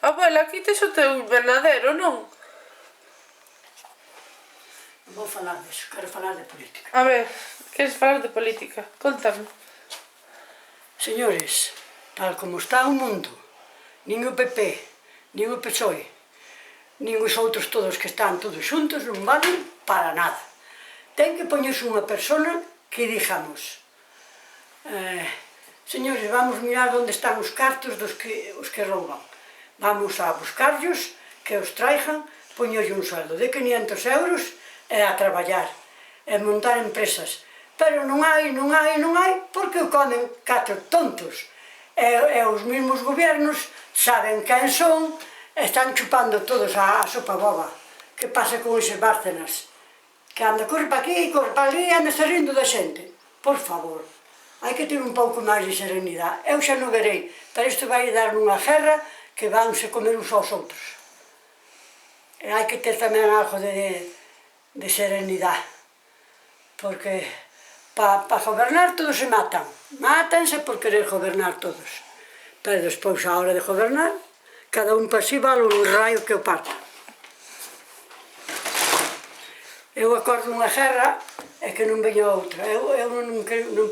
Abuela, aquí tes o teu invernadero, non? Non vou falar disso, quero falar de política. A ver, queres falar de política? Contame. Señores, tal como está o mundo, nin o PP, nin o PSOE, nin os outros todos que están todos xuntos non valen para nada. Ten que poñerse unha persona que digamos, señores, vamos mirar onde están os cartos dos os que rouban. Vamos a buscarlos, que os traigan, poñerlle un sueldo de 500 euros e a traballar, e montar empresas. Pero non hai, porque o comen 4 tontos. E os mesmos gobernos saben quen son, e están chupando todos a sopa boba. Que pasa con eses Bárcenas? Que anda, corre pa aquí, corre pa ali, anda se rindo da xente. Por favor, hai que ter un pouco máis de serenidade. Eu xa non verei, pero isto vai dar unha guerra que vanse comer uns aos outros. E hai que ter tamén algo de serenidade, porque para gobernar todos se matan. Mátanse por querer gobernar todos. Pero despois, a hora de gobernar, cada un para si vale un raio que o parta. Eu acordo unha guerra e que non veña outra. Eu non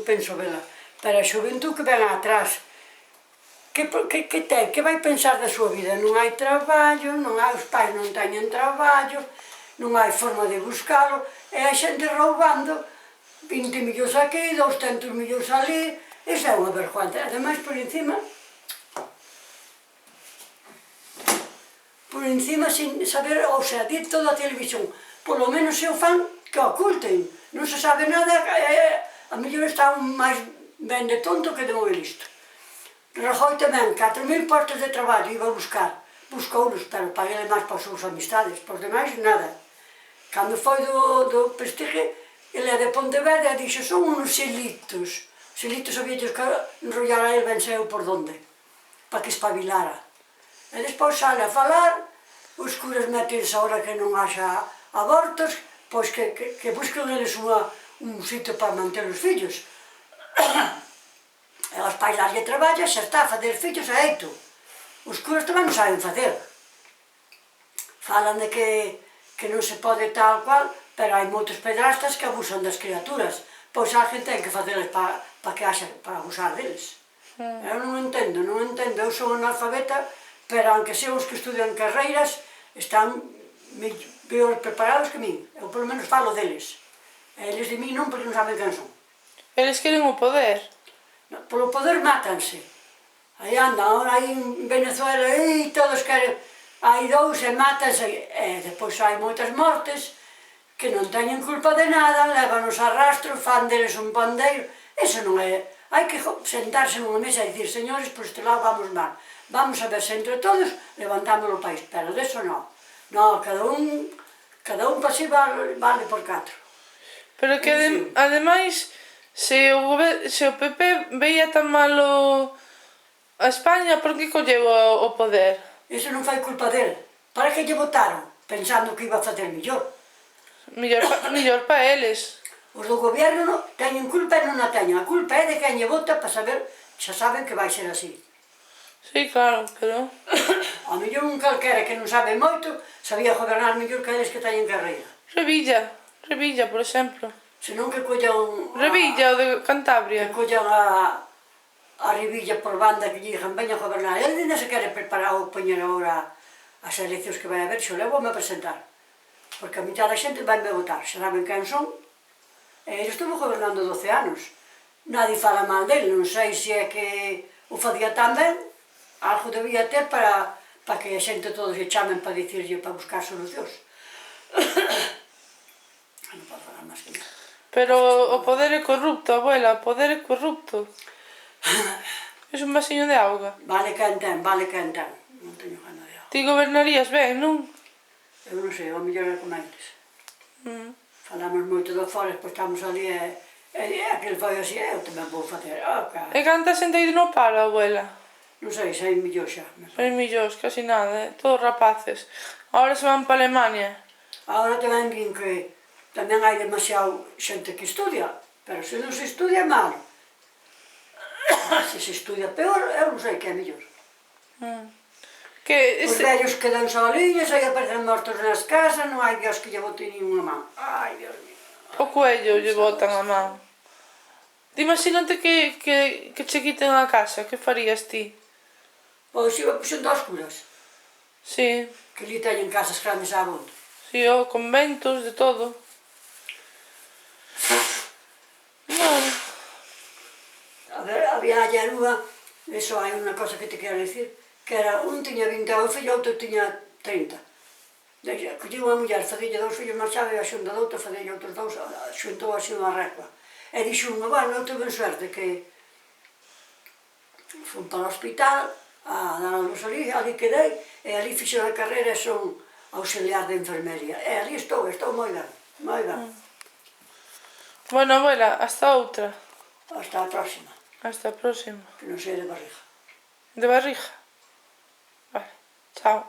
penso vela. Pero a xuventud que ven atrás, que ten? Que vai pensar da súa vida? Non hai traballo, non hai, os pais non teñen traballo, non hai forma de buscalo, e a xente roubando 20 millóns aquí, 200 millóns ali, iso é unha vergonza. Ademais, por encima, sin saber, ou sea, di toda a televisión, polo menos se o fan, que oculten. Non se sabe nada, a mellor está máis ben de tonto que de moi listo. Rajoy tamén, 4.000 postos de traballo iba a buscar. Buscounos, pero paguele máis para as súas amistades, por demais, nada. Cando foi do Prestige, ele é de Pontevedra e dixo, son unos xelitos. Xelitos habíallos que enrollar a ele ben seu por donde, para que espabilara. E despois sale a falar, os curas metense ahora que non haxa abortos, pois que busquen eles un sitio para manter os fillos. E os pais darlle traballa, xa está, a fazer fillos é eito. Os curas tamén non saben facer. Falan de que non se pode tal cual, pero hai moitos pedrastas que abusan das criaturas. Pois a gente ten que faceles para que haxa, para abusar deles. Eu non entendo, eu son analfabeta, pero aunque sean os que estudian carreiras, están peor preparados que min. Eu polo menos falo deles. E eles de min non, porque non saben quen son. Eles queren o poder. Polo poder mátanse. Aí andan, ahora aí en Venezuela, e todos queren, hai dous e mátanse, e depois hai moitas mortes que non teñen culpa de nada, lévanos a rastro, fan deles un pandeiro, eso non é, hai que sentarse nunha mesa e dicir, señores, por este lado vamos mal, vamos a ver se entre todos levantamos o país, pero deso non, cada un para si vale por 4. Pero que ademais, se o PP veía tan malo a España, por que colleu o poder? Iso non fai culpa dele. Para que lle votaron? Pensando que iba a facer millor. Millor pa eles. Os do goberno teñen culpa e non a teñen. A culpa é de quen lle vota para saber, xa saben que vai ser así. Sí, claro, pero... A mellor un calquera que non sabe moito, sabía gobernar mellor que eles que teñen carreira. Revilla, por exemplo. Senón que collan... Revilla, o de Cantabria. Que collan a Revilla por banda que lle dixan, veña a gobernar. Ele ainda se quere preparar ou poñer agora as eleccións que vai haber, xo levo a presentar. Porque a mitad da xente vai me votar, xa saben quen son. E ele estuvo gobernando 12 anos. Nadie fala mal dele, non sei se é que o facía tan ben, algo debía ter para que a xente todos lle chamen para dicirlle, para buscar solucións. Non podo falar máis que nada. Pero o poder é corrupto, abuela, o poder é corrupto. Es un vasiño de auga. Vale quen ten. Non teño gana de auga. Ti gobernarías ben, non? Eu non sei, o mellor é como eles. Falamos moito do fora, pois estamos ali e aquel foi así, eu tamén vou facer. E canta xente aí no paro, abuela? Non sei, 6 millóns xa. 6 millóns, casi nada, todos rapaces. Agora se van para Alemania. Agora tamén vin que tamén hai demasiado xente que estudia, pero se non se estudia mal. Se estudia peor, eu non sei que é mellor. Que Os vellos quedan soliños, aí aparecen mortos nas casas, non hai Dios que lle bote nin unha man. Ai, Dios mío. o coello lle botan a man. Imagínate que che quiten a casa, que farías ti? Pois iba puxendo aos curas, Sí, que li teñen casas grandes á bondo. sí, o conventos, de todo. Non, A ver, había a Llanúa, eso hai unha cosa que te quero dicir, que era un tiña 20 fillos, outro tiña 30. Colleu unha muller, facille 2 fillos marchaba e a xunta do outro facille outros 2, xuntou así unha recua. E dixo unha, bueno, eu tuve suerte que fun para o hospital, a dar a luz ali quedei, e ali fixo a carreira e son auxiliar de enfermería. E ali estou moi ben, moi ben. bueno, abuela, hasta outra. Hasta a próxima, Hasta a próxima. que non sei de barriga. De barriga. Vale, chao.